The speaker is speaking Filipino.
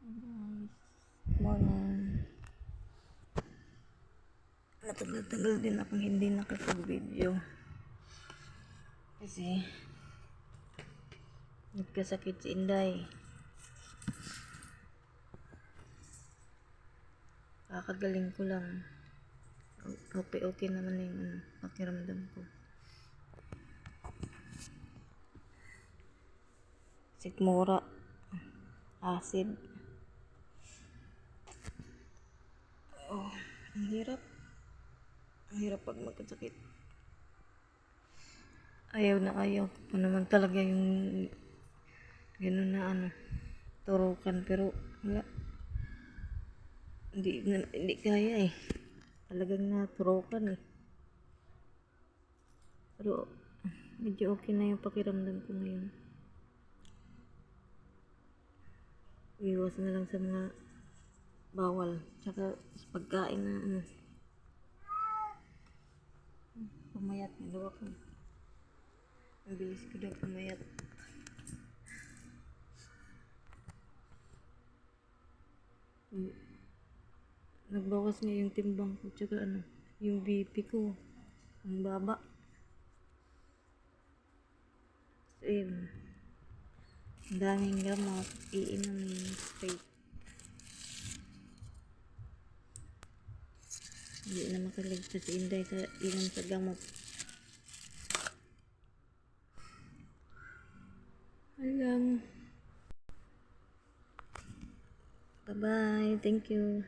Guys, morning. Matagal-tagal din akong hindi nakapag-video kasi nagkasakit si Inday. Kakagaling ko lang. Okay naman yung pakiramdam ko. Sikmura, acid. Oh, ang hirap. Ang hirap pag magkasakit. Ayaw ko naman talaga yung gano'n na turukan, pero wala. Hindi kaya eh. Talagang naturukan eh. Pero medyo okay na yung pakiramdam ko ngayon. Iwas na lang sa mga bawal. Tsaka sa pagkain na pumayat na daw ako. Ang bilis ko daw pumayat. Nagbawas nga yung timbang ko. Tsaka yung BP ko. Ang baba. Ayun. Ang daming gamot. Iinom yung straight. Hindi na makaligtas si Inday sa inom sa gamot. Alang. Bye-bye. Thank you.